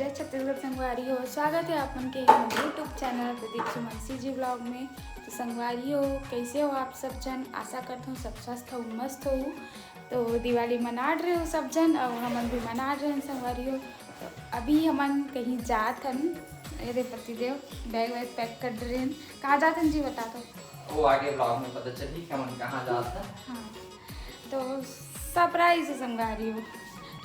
जय छत्तीसगढ़ संगवारी हो। स्वागत है अपन के यूट्यूब चैनल प्रदीप सुमन CG ब्लॉग में। तो संगवारी हो, कैसे हो आप सब जन? आशा करता हूँ सब स्वस्थ हो, मस्त हो। तो दिवाली मना रहे हो सब जन और हमन भी मना रहे हैं संगवारी हो। तो अभी हमन कहीं जात हन। अरे पतिदेव बैग वैग पैक कर रहे हैं। कहाँ जाते हैं जी बता दो। वो आगे ब्लॉग में पता चली कि हमन कहाँ जाते हैं। हाँ तो सरप्राइज है संगवारी हो।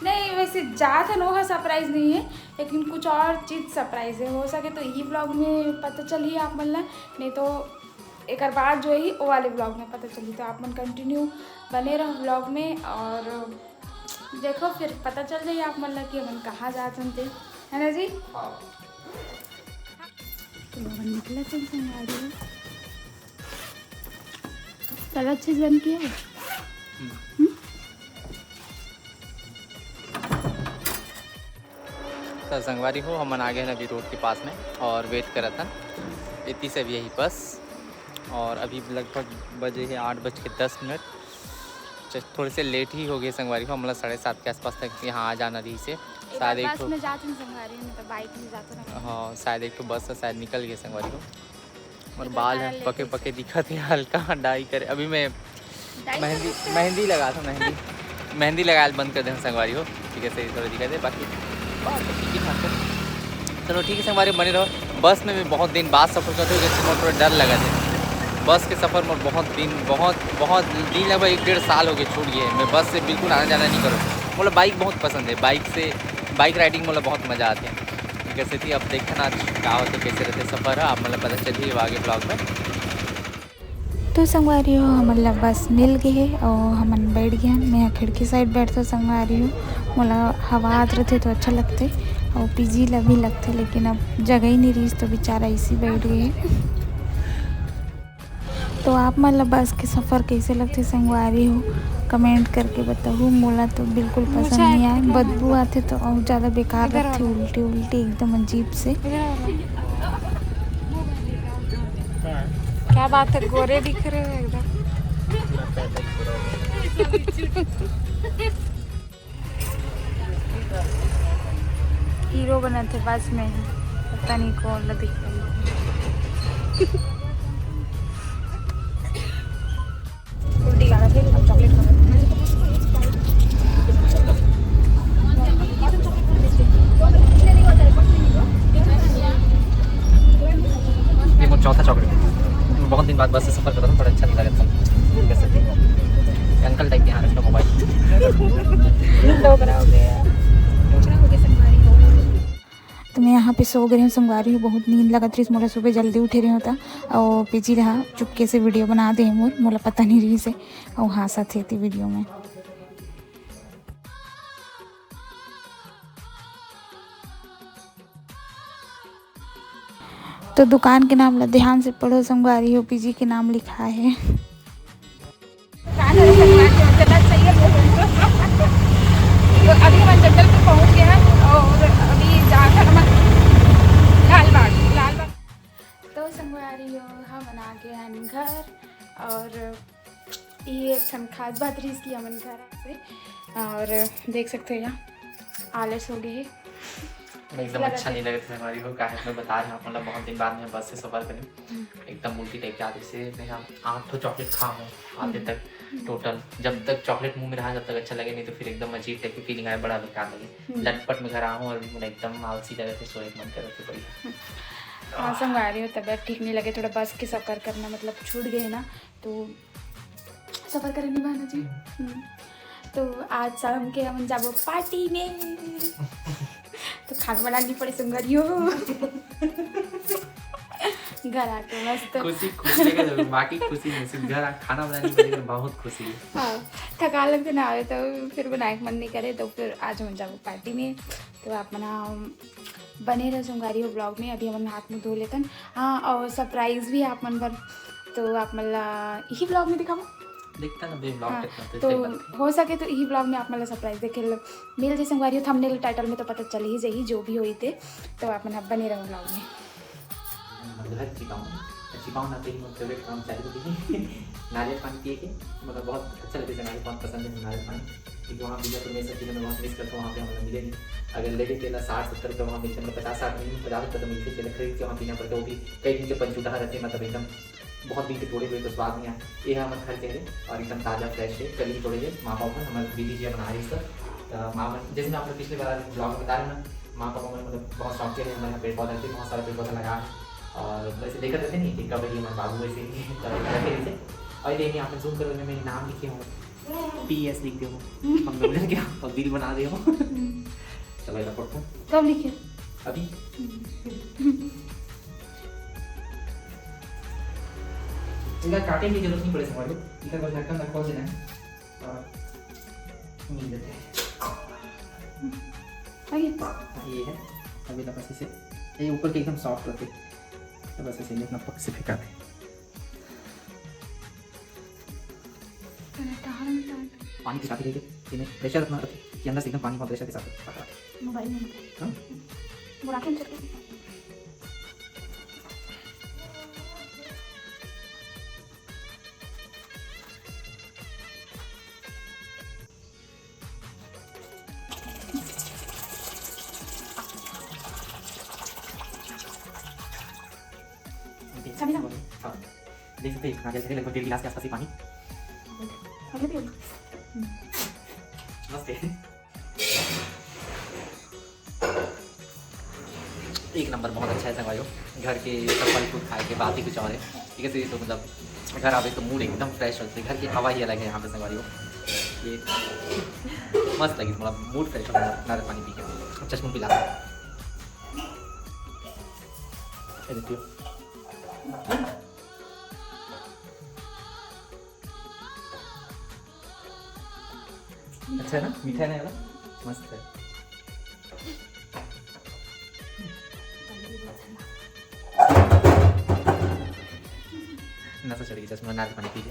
नहीं वैसे ज़्यादा नोहा सरप्राइज़ नहीं है, लेकिन कुछ और चीज़ सरप्राइज़ है। हो सके तो यही ब्लॉग में पता चली आप मन ला, नहीं तो एक बाद जो है वो वाले ब्लॉग में पता चली। तो आप मन कंटिन्यू बने रहो ब्लॉग में और देखो फिर पता चल जाए आप मन ला कि हम कहाँ जाते हैं, है ना जी? हाँ। तो निकला चल संगवारी कल अच्छे से बन किया है। तो संगवारी हो हमन आ गए हैं अभी रोड के पास में और वेट कर था इतनी से भी यही बस। और अभी लगभग बजे है 8:10। थोड़े से लेट ही हो गए संगवारी हो। हम 7:30 के आसपास तक यहाँ आ जाना रही से शायद एक में जाते हैं संगवारी में, तो बाइक में जाते हैं। हाँ शायद एक तो बस शायद निकल गए संगवारी हो। और बाल हैं पके पके दिखत है, हल्का डाई करे। अभी मैं मेहंदी लगा था, मेहंदी लगाया बंद कर देना संगवारी हो। ठीक है सही थोड़ा दिखा दे, बाकी ठीक ही ठाक है। चलो ठीक है संगवारी बने रहो। बस में भी बहुत दिन बाद सफ़र करते हुए जैसे मोटर डर लगा था। बस के सफ़र में बहुत दिन लगभग 1-1.5 साल हो गए छूट गए। मैं बस से बिल्कुल आना जाना नहीं करूँ। मतलब बाइक बहुत पसंद है, बाइक राइडिंग मतलब बहुत मज़ा आते हैं। कैसे थी अब देखना आज क्या होते कैसे रहते सफ़र है आप मतलब पता चलिए आगे ब्लॉग में। तो संगवारी हो हमला बस मिल गई है और हमन बैठ गए। मैं खिड़की साइड बैठता संगवारी हो, मोला हवा आत रहते तो अच्छा लगते और पीजी ला भी लगते, लेकिन अब जगह ही नहीं रही तो बेचारा इसी बैठ गए। तो आप मतलब बस के सफ़र कैसे लगते संगवारी हो कमेंट करके बताओ। मोला तो बिल्कुल पसंद नहीं आए, बदबू आते तो और ज़्यादा बेकार लगते, उल्टी एकदम अजीब से। क्या बात है, गोरे दिख रहे हो एकदम। हीरो बने थे बस में ही, पता नहीं कौन दिख रही है। उल्टी गाना थे अब चॉकलेट ये वो चौथा चॉकलेट है। बहुत दिन बाद बस से सफ़र कर रहा हूँ, बड़ा अच्छा लगा था। कैसे अंकल टाइप के यहाँ रखना मोबाइल तो मैं यहाँ पे सो गई हूँ संगवारी हूँ। बहुत नींद लगा रही, मोला सुबह जल्दी उठे रही होता और पीजी रहा चुपके से वीडियो बना दे मोला पता नहीं रही से और हंसा थे वीडियो में। तो दुकान के नाम ला ध्यान से पढ़ो संगवारी हो, पीजी के नाम लिखा है। तो अभी हम जगदलपुर पहुंच गए हैं और अभी जाकर हम लाल बाग। तो संगवारी हो हम आ गए हैं घर और ये एक खास बात रही इसकी हमन घर से। और देख सकते हो यहाँ आलस हो गए एकदम अच्छा नहीं लगा था हमारी हो। काहे मैं बता रहा हूँ मतलब बहुत दिन बाद मैं बस से सफ़र करी एकदम उल्टी टाइप के आते से मैं 8 चॉकलेट खा हूँ आधे तक टोटल। जब तक चॉकलेट मुंह में रहा जब तक अच्छा लगे, नहीं तो फिर एकदम अजीब टाइप की फीलिंग आया, बड़ा बेकार लगे। लटपट में घर आऊँ और एकदम आलसी लगे थे, सोए मन कर रहे थे बड़ी। हाँ संगवारी हो तबियत ठीक नहीं लगे, थोड़ा बस के सफ़र करना मतलब छूट गए ना, तो सफ़र करें नहीं बहाना जी। तो आज शाम के हम जाबो पार्टी में, तो खाना बनानी पड़े संगवारी हो। घर आके मस्त खुशी के बाकी खुशी नहीं, सिर्फ घर खाना बनाने के लिए बहुत खुशी है। हाँ थका लगते ना आए तो फिर बनाए मन नहीं करे, तो फिर आज हम जाबो पार्टी में। तो आप मना बने रहे संगवारी हो ब्लॉग में। अभी हम हाथ में धो लेते हैं। हाँ और सरप्राइज़ भी आप मन पर, तो आप मतलब यही ब्लॉग में दिखाओ देखता ना ब्लॉग हाँ, देखना तो हो सके तो यही ब्लॉग में आप मतलब सरप्राइज देखे मिल जाए संगवारी हो। थंबनेल टाइटल में तो पता चल ही जाए जो भी हुई थे। तो आप मतलब बने रहो ब्लॉग में। चिकाऊ ना तेरी फेवरेट काम चाहिए नारियल पानी पिए के मतलब बहुत अच्छा लगता है। नारियल पानी पसंद है, नारियल पानी क्योंकि वहाँ बीजापुर में सब चीज़ें मैं बहुत मिस करता हूँ, वहाँ पे हमें मिले नहीं। अगर लेके तेला 60-70 रुपये वहाँ मिलते, मतलब 50-60 मिनट 50 रुपये तो मिलते, चले खरीद के वहाँ पीना पड़ता, वो भी कई दिन के पंचूटा रहते, मतलब एकदम बहुत दिन के तोड़े हुए तो स्वाद नहीं आया। ये है हमारे घर के और एकदम ताज़ा फ्रेश है। कल ही तोड़े थे माँ पापा हमारे दीदी जी बना रही सब माँ, जैसे मैं आपको पिछले बार ब्लॉग में बता रहा हूँ ना, माँ पापा में मतलब बहुत शौक के हमारे यहाँ पेड़ पौधे थे, बहुत सारा पेड़ पौधा लगा और वैसे देखते रहते नहीं कि कब ये हमारे बाबू वैसे ही रखे थे। और ये यहाँ पे जूम करो, मेरे नाम लिखे हो, PS लिख दे हो, हम लोग क्या और दिल बना दे हो। चलो इधर पढ़ता हूँ, कब लिखे अभी इधर काटे की जरूरत नहीं पड़े समझ लो, इधर बस ढक्कन रखो देना है और मिल देते हैं। ये है अभी तो बस इसे, ये ऊपर के एकदम सॉफ्ट होते, तो बस इसे इतना पक से फेंका दे। पानी के साथ ही इन्हें प्रेशर रखना रखे कि अंदर से एकदम पानी बहुत प्रेशर के साथ पका। मोबाइल में हाँ बुरा क्यों चल हाँ देख सकते हैं लगभग 1.5 गिलास के आसपास ही पानी मस्त है, एक नंबर बहुत अच्छा है संगवारी हो। घर के सब फल फ्रूट खाए के बात ही कुछ और है, ठीक है। तो मतलब घर आवे तो मूड एकदम फ्रेश होता है, घर की हवा ही अलग है यहाँ पे संगवारी हो। ये मस्त लगी, थोड़ा मूड फ्रेश होता है नारियल पानी पी के। चश्मा पिला देखियो, अच्छा है ना, मीठा है ना, यार मस्त है। नशा चढ़ गई चश्मा नारियल पानी पी के।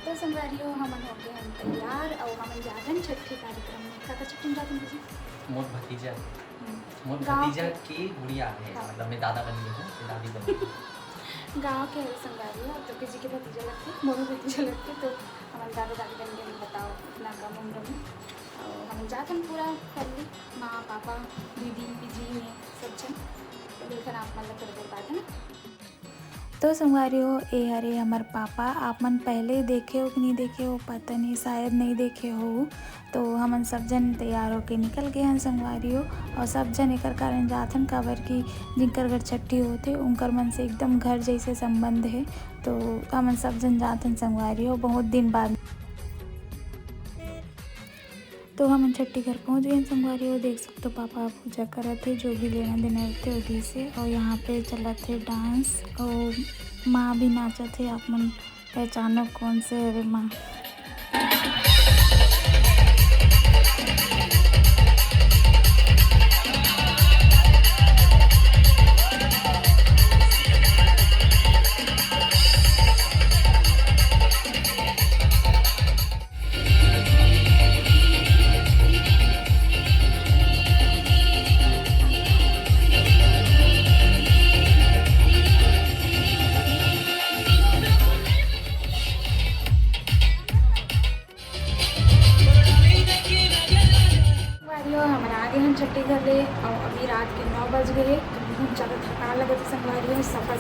तो संगवारियों हमन हो गए हम तैयार और हमन जागन छठ के कार्यक्रम में का छठ में जागन जी मोर भतीजा की गुड़िया है, मतलब मैं दादा बन गई हूँ, दादी बन गई। गाँव के संगवारियों तो किसी के भतीजा लगते, मोर भतीजा लगते, तो हमारे दादा दादी बन गए, बताओ इतना कम उम्र में। और हम जागन पूरा फैमिली, माँ पापा दीदी बीजी में सब जन, तो बिल्कुल आप मतलब कर देर बाद है ना। तो संगवारियों ए हरे हमार पापा, आप मन पहले देखे हो कि नहीं देखे हो पता नहीं, शायद नहीं देखे हो। तो हमन सब जन तैयार होके निकल गए हैं संगवारियों, और सब जन एकर कारण जाथन काबर की जिनकर घर छठी होते उनकर मन से एकदम घर जैसे संबंध है। तो हमन सब जन जाथन संगवारियों बहुत दिन बाद। तो हम छठी घर पहुंच गए संगवारियों, देख सकते हो पापा पूजा करत थे, जो भी लेना देना थे उधी से। और यहाँ पे चला थे डांस और माँ भी नाचा थे, आप मन पहचानो कौन से अरे माँ। छठी घर ले और अभी रात के 9 बज गए, तो बहुत ज़्यादा थकान लगे थे संगवारियों। सफ़र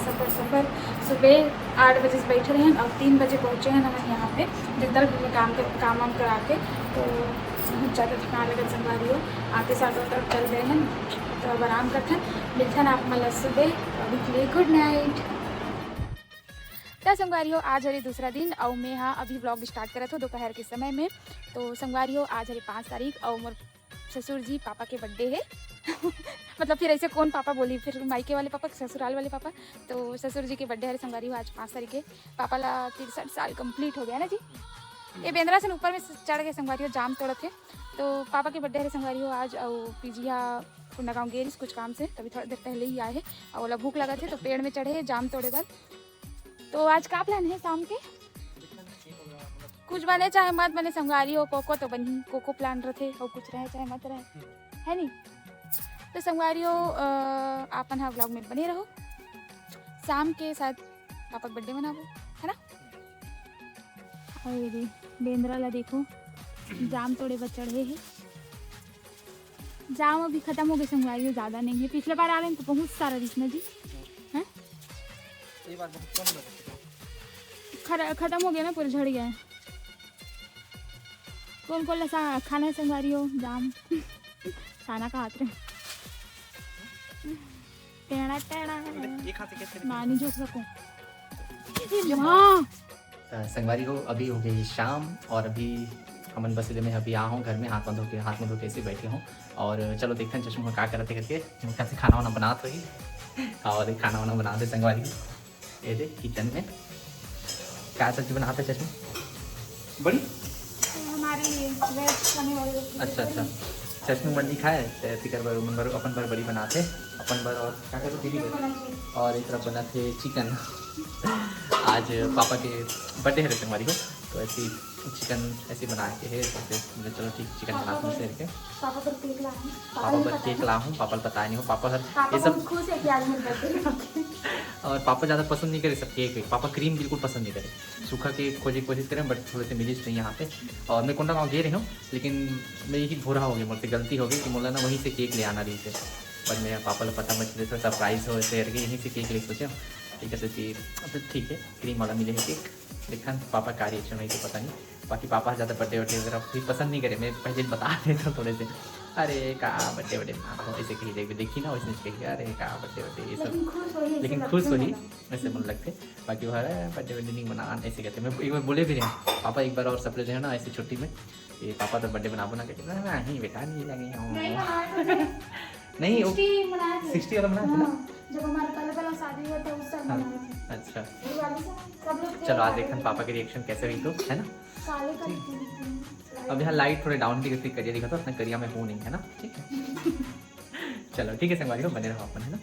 सुबह 8 बजे से बैठे रहे हैं और 3 बजे पहुँचे हैं हम यहाँ पे जगदल में काम वाम करा के। तो बहुत ज़्यादा थकान लगे संगवारियों, आते साथ तरफ चल गए हैं, तो अब आराम करते हैं, मिलते हैं आप मतलब सुबह। अभी के लिए गुड नाइट। तो संगवारियों आज हरी दूसरा दिन और मैं हाँ अभी ब्लॉग स्टार्ट करा था दोपहर के समय में। तो संगवारियों आज हरी 5 तारीख और मोर ससुर जी पापा के बर्थडे है मतलब फिर ऐसे कौन पापा बोली, फिर मायके वाले पापा ससुराल वाले पापा। तो ससुर जी के बर्थडे है संगवारियों आज 5 तारीख है। पापा ला 63 साल कंप्लीट हो गया ना जी। ये बेंद्रा से ऊपर में चढ़ गए संगवारियों, जाम तोड़ थे। तो पापा के बर्थडे है संगवारियों आज, और पीजिया कुंडा गाँव गए कुछ काम से, तभी थोड़ा देर पहले ही आए हैं। और ओला भूख लगा थे तो पेड़ में चढ़े जाम तोड़े बाद। तो आज का प्लान है शाम के, कुछ बने चाहे मत बने संगवारी हो, कोको तो बनी, कोको प्लान रहे और कुछ रहे चाहे मत रहे, है नहीं। तो संगवारी हो आपन हाँ ब्लॉग में बने रहो। शाम के साथ पापा बर्थडे मनाबो है ना। अरे बेंद्रा ला देखो जाम थोड़े बचड़े है। जाम अभी खत्म हो गए संगवारी, ज़्यादा नहीं है। पिछले बार आ रहे हैं तो बहुत सारा दिखना जी हैं, ये बात बहुत कम लगा। खत्म हो गया ना, पूरे झड़ गया। कौन कौन सा खाना है संगवारी हो? जाम खाना का हाथ रहे टेढ़ा टेढ़ा नानी जो सको संगवारी हो। अभी हो गई शाम और अभी हमन बस में अभी आ हूँ घर में, हाथ में धो के ऐसे बैठे हूँ। और चलो देखते हैं चश्मा क्या करते करके कैसे खाना वाना बनाते हुई। और खाना वाना बनाते संगवारी हो। ये देख किचन में क्या सब्जी बनाते चश्मा बड़ी हमारे लिए वेज खाने वाले। अच्छा अच्छा चश्मे मंडी खाए ऐसी कर बर अपन बर बड़ी बनाते अपन बर। और क्या कहते दीदी बर और एक तरफ बना थे चिकन। आज पापा के बर्थडे है संगवारी को, तो ऐसी चिकन ऐसे बना के है। तो फिर चलो ठीक चिकन बनाते हैं के। पापा पर केक ला हूँ, पापा पर केक ला हूँ, पापा पता नहीं हो पापा हर ये सब खुश है कि आज मेरा बर्थडे। और पापा ज़्यादा पसंद नहीं करे सब केक। पापा क्रीम बिल्कुल पसंद नहीं करे, सूखा केक खोजे की कोशिश करें बट थोड़े से मिले नहीं यहाँ पे। और मैं कोंडा गाँव गे रही हूँ, लेकिन मैं यही भोरा हो गया, मुझसे गलती हो गई कि बोला ना वहीं से केक ले आना रही थे। पर मेरे पापा को पता मत चले, थोड़ा सरप्राइज हो ऐसे करके यहीं से केक ले सोचे। ठीक है सोची अब ठीक है क्रीम वाला मिले है केक। लेकिन पापा का रिएक्शन वही तो पता नहीं। बाकी पापा ज़्यादा बर्थडे वर्डे वगैरह भी पसंद नहीं करे। मैं पहले बता देता थोड़े से, अरे कहाँ बर्थडे वर्डे मनाओ ऐसे कही देखी ना वैसे कही अरे कहाँ बर्थडे वर्डे ये सब। लेकिन खुश हुई ऐसे मन लगते। बाकी वो है बर्थडे वर्डे नहीं बना ऐसे कहते। मैं एक बार बोले भी रहे पापा एक बार और सरप्राइज है ना ऐसी छुट्टी में, ये पापा तो बर्थडे बनाबो ना कहते नहीं बेटा नहीं लगे नहीं 60 वाला बनाया था ना जब हमारा पहला शादी हुआ था उस टाइम बनाया था। अच्छा सब लोग चलो आज देखते हैं पापा के रिएक्शन कैसे हुई तो है ना। काले काले अब यहाँ लाइट थोड़े डाउन भी करिए दिखा तो अपने करिया में हो नहीं है ना। ठीक है चलो ठीक है संगवारी हो बने रहो अपन है ना।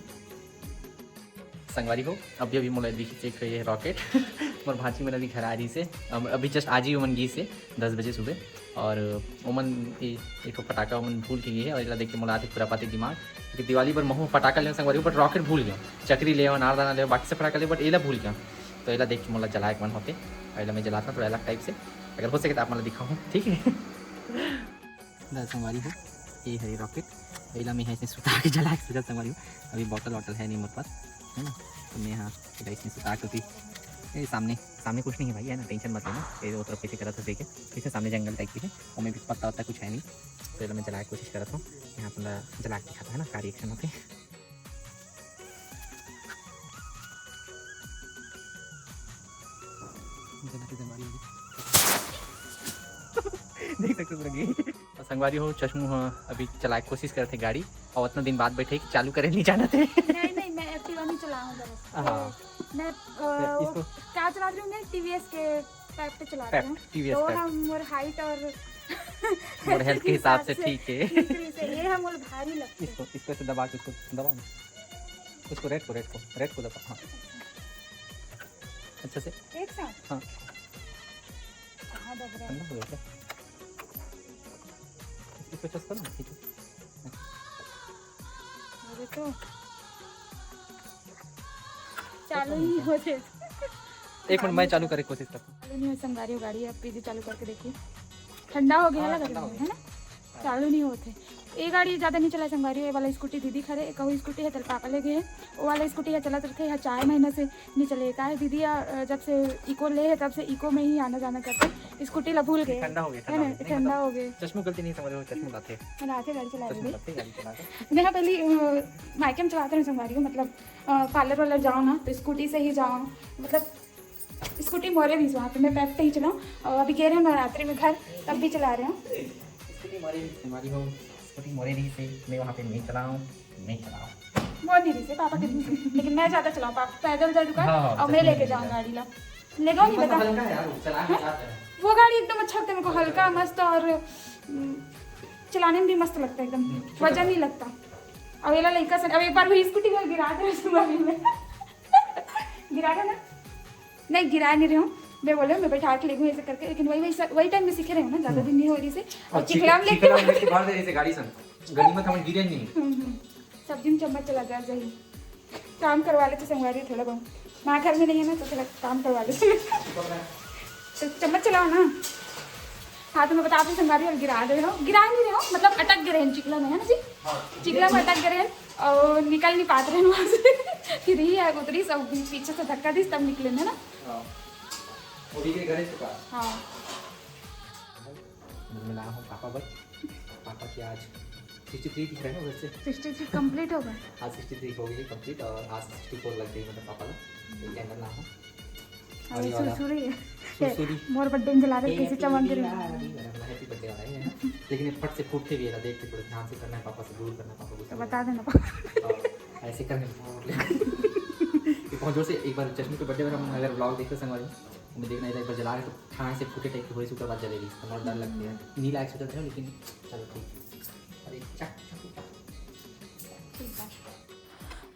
संगवारी हो अभी अभी मोला दिखी चेक ये रॉकेट मोर भांची में अभी घर आ रही से अभी जस्ट आज ही उमन गी से 10 बजे सुबह। और उमन एक पटाखा उमन भूल के गई है। और इला देख के मोला आते पूरा पाते दिमाग कि दिवाली पर महू पटाखा ले संगवारी बट रॉकेट भूल गया, चक्री ले नारदाना ले बाकी से पटाखा ले बट एला भूल गया। तो एला देख के मोला जलाए मन होते एला मैं जलाता थोड़ा अलग टाइप से, अगर हो सके तो आप मतलब दिखाऊँ ठीक है। संगवारी हो ये हरी रॉकेट एला मैं ऐसे सुता के जला के सजा संगवारी हो। अभी बॉटल वॉटल है नहीं मेरे पास है ना, तो मैं यहाँ इसमें सुता के ये सामने कुछ नहीं है भाई है ना, टेंशन मत लेना। ये वो तरफ कैसे करा था देखे ठीक है, सामने जंगल टाइप की है और मैं भी पता होता कुछ है नहीं। तो मैं जला के कोशिश करा था यहाँ अपना जला के दिखाता है ना क्या रिएक्शन होते हैं। देख सकते हो संगवारी हो चश्मू अभी चला के कोशिश करते गाड़ी और उतना दिन बाद बैठे चालू करे नहीं जाना थे। नहीं मैं एक्टिवा नहीं चला हूँ मैं इसको क्या चला रही हूँ मैं टीवीएस के पैप पे चला रही हूँ। तो हम और हाइट और हेल्थ के हिसाब से ठीक है ये हम और भारी लगते हैं। इसको से दबा के इसको दबा उसको रेड को दबा। हाँ अच्छा से एक साथ हाँ कहाँ दब रहा ठंडा हो गया क्या इसको टच करो ठीक है। अरे तो चालू नहीं होते। एक मिनट मैं चालू करे कोशिश करता हूँ। चालू नहीं हो संगारी गाड़ी आप पीछे चालू करके देखिए ठंडा हो गया लग रहा है ना, चालू नहीं होते। ये गाड़ी ज़्यादा नहीं चला संगारी, ये वाला स्कूटी दीदी खड़े एक स्कूटी है तेल पापा ले गए, वो वाला स्कूटी है चला थे यहाँ 4 महीने से नहीं चले। का है दीदी जब से इको ले है तब से इको में ही आना जाना करते, स्कूटी ला भूल गए ठंडा हो गए। चश्मू गलती नहीं समझ चश्मू लाते गाड़ी चला रही मैं पहले माइके में चलाते हैं संगारी, मतलब पार्लर वालर जाओ ना तो स्कूटी से ही जाओ, मतलब स्कूटी मोरे भी वहाँ पे मैं पैप पे ही चलाऊँ। और अभी कह रहे हैं नवरात्रि में घर तब भी चला रहे हैं स्कूटी मोरे रही से मैं वहाँ पे नहीं चलाऊँ बहुत धीरे से पापा के लेकिन मैं ज़्यादा चलाऊँ, पापा पैदल जा दुकान और मैं लेके जाऊँ गाड़ी ला ले जाऊँ नहीं बता। वो गाड़ी एकदम अच्छा लगता है मेरे को, हल्का मस्त और चलाने में भी मस्त लगता है, एकदम वजन नहीं लगता। और ये लड़का से अब एक बार भी स्कूटी में गिरा दे गिरा दे ना नहीं गिरा नहीं रही हूँ मैं बोले मैं बैठा के ले गई ऐसे करके, लेकिन वही टाइम में सीखे रहे हूँ ना, ज़्यादा दिन नहीं हो रही से। और चिकलाम लेके बाहर दे से गाड़ी सन गली में थमन गिरे नहीं सब्जी में चम्मच चला जाए सही काम करवा लेते संगवारी थोड़ा बहुत, माँ घर में नहीं है ना तो थोड़ा काम करवा लेते तो चम्मच चलाओ ना। हाँ तो मैं बता रही संगारी और गिरा दे रहे हो, गिरा नहीं रहे हो मतलब अटक गए हैं चिकला में, है ना जी? चिकला में अटक गए हैं और निकल नहीं पाते रहे वहाँ से। फिर ही है उतरी सब पीछे से धक्का दी तब निकले है ना। हाँ मिला हूँ पापा बस, पापा की आज 63 दिख रहा है ना वैसे। 63 कंप्लीट हो गए। आज 63 हो गई कंप्लीट और आज 64 लग गई मतलब पापा का ये कैंडल ना हो। अरे सुरसुरी है। सुरसुरी मोर बर्थडे जला रहे कैसे चमक रही है। हैप्पी बर्थडे वाला है ना, लेकिन ये फट से फूटते भी है, देख के थोड़ा ध्यान से करना है, पापा से दूर करना है, पापा को तो बता देना पापा ऐसे करने बहुत जोर से। एक बार चश्मे के बर्थडे पर हम अगर ब्लॉग देखते संगवारी हमें देखना है, एक बार जला रहे तो ठाणे से फूटे टाइप की थोड़ी सी ऊपर बात जलेगी, बहुत डर लगती है। नीला एक सोचा था लेकिन चलो ठीक। अरे चक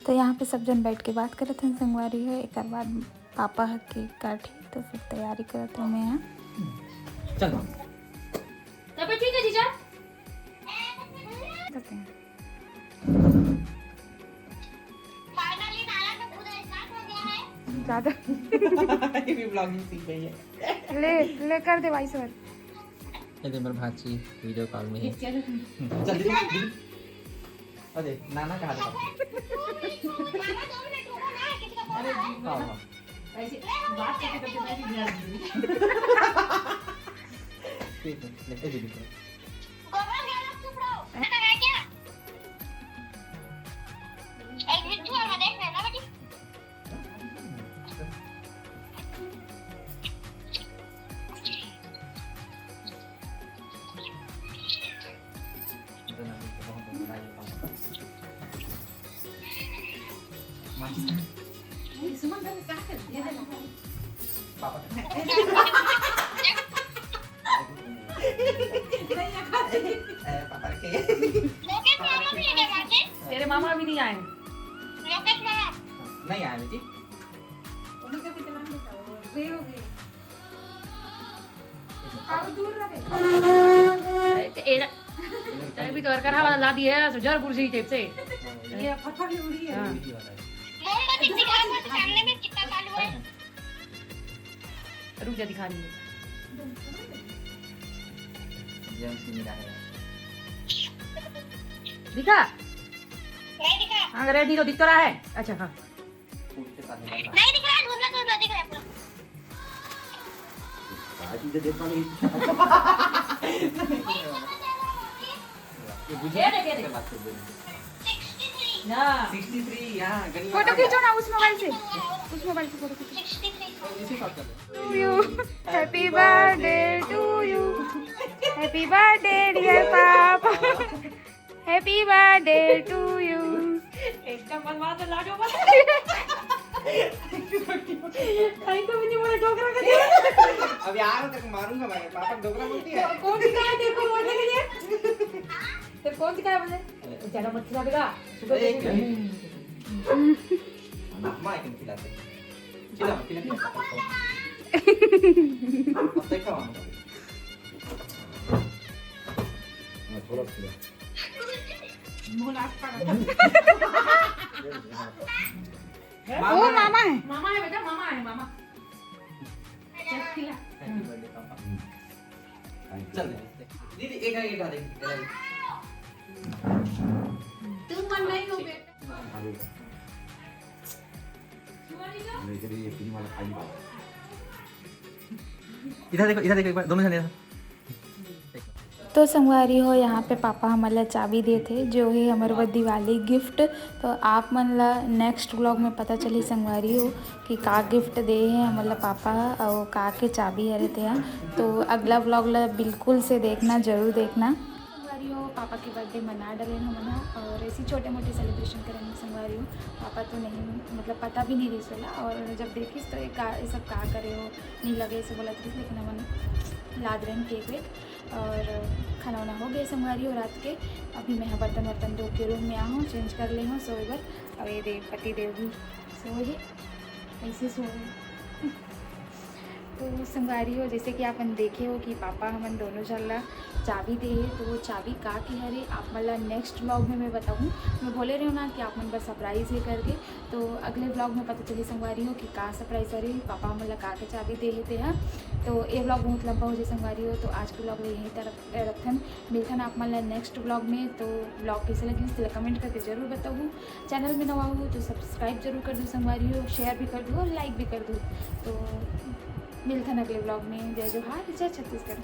तो यहाँ पे सब जन बैठ के बात कर रहे थे संगवारी है। एक बाद पापा केक काटी तो फिर तैयारी कर थे मैं यहाँ। चलो तब ठीक है जीजा। ज़्यादा ये भी ब्लॉगिंग सीख गई है। ले कर दे भाई सर। ये दे मेरे भाची वीडियो कॉल में है। चल दीदी अरे नाना कहा था। अरे हां हां ऐसे बात करते करते मैं ध्यान दूंगी। ठीक है लेते दीदी को गोबर गया चुप रहो है क्या एक मिनट और मैं देख लेना बेटी। तेरे मामा भी नहीं आए। नहीं आया बेटी। भी तो करहा वाला ला दिया है जर कुर्सी टाइप से। ये पत्थर की उड़ी है। मोमबत्ती दिखा मत सामने में कितना चालू है। रुक जा दिखा रही है। दिखा नहीं दिखा हाँ रेडी तो दिख तो रहा है। अच्छा हाँ नहीं दिख रहा धुंधला दिख रहा है ना 63 यहां गनी फोटो खींचो ना उस मोबाइल से फोटो खींचो। 63 इसी शॉट कर to you happy birthday to you happy birthday dear पापा हैप्पी बर्थडे टू यू। एकदम बनवा तो लाडो मत। कहीं तो मुझे बोले डोकरा कर दिया। अब यार तक मारूंगा मैं, पापा डोकरा बोलती है। कौन सिखाया तेरे को बोलने के लिए? तेरे कौन सिखाया मुझे? ज्यादा मत खिला बेटा। अम्मा एक खिलाते खिला अब देखो थोड़ा खिला वो मामा है। मामा है बेटा मामा है मामा। चल दीदी एक आगे डाल दे। तुम मन नहीं हो बेटा। इधर देखो एक बार दोनों जने तो संगवारी हो यहाँ पे पापा हमारे चाबी दिए थे जो है हमारे दिवाली गिफ्ट। तो आप मन ला नेक्स्ट व्लॉग में पता चली संगवारी हो कि का गिफ्ट दे है हमारे पापा और का के चाबी हरे थे। तो अगला व्लॉग ला बिल्कुल से देखना, ज़रूर देखना। संगवारी हो पापा की बर्थडे मना डले ना मना और ऐसी छोटे मोटे सेलिब्रेशन करेंगे संगवारी हो। पापा तो नहीं मतलब पता भी नहीं रही सोला और जब देखिस तो ये सब का करे हो नहीं लगे ऐसे बोला थी, लेकिन हम लाद रहे हैं केक वेक और खाना वाना हो गया संगवारी हो रात के। अभी मैं बर्तन वर्तन धो के रूम में आ हूँ, चेंज कर ले हूँ सोए बार। और ये देव पति देव भी सोए ऐसे सोए तो संगवारी हो जैसे कि आपन देखे हो कि पापा हमन दोनों चलला चाबी दे है, तो वो चाबी का की हरे आप मतलब नेक्स्ट ब्लॉग में मैं बताऊँ। मैं बोले रही हूँ ना कि आप मन बस सरप्राइज़ है करके, तो अगले ब्लॉग में पता चली संगवारी हो कि का सरप्राइज़ अरे पापा मतलब का के चाबी दे लेते हैं। तो ये ब्लॉग बहुत लंबा हो जाए संगवारी हो, तो आज के ब्लॉग में यहीं तरफ रखन मिलथन आप मतलब नेक्स्ट ब्लॉग में। तो ब्लॉग कैसे लगे इसलिए कमेंट करके ज़रूर बताऊँ। चैनल में नवा हो तो सब्सक्राइब जरूर कर दो संगवारी हो, शेयर भी कर दो और लाइक भी कर दो। तो मिलथन अगले ब्लॉग में। जय जोहार, जय छत्तीसगढ़।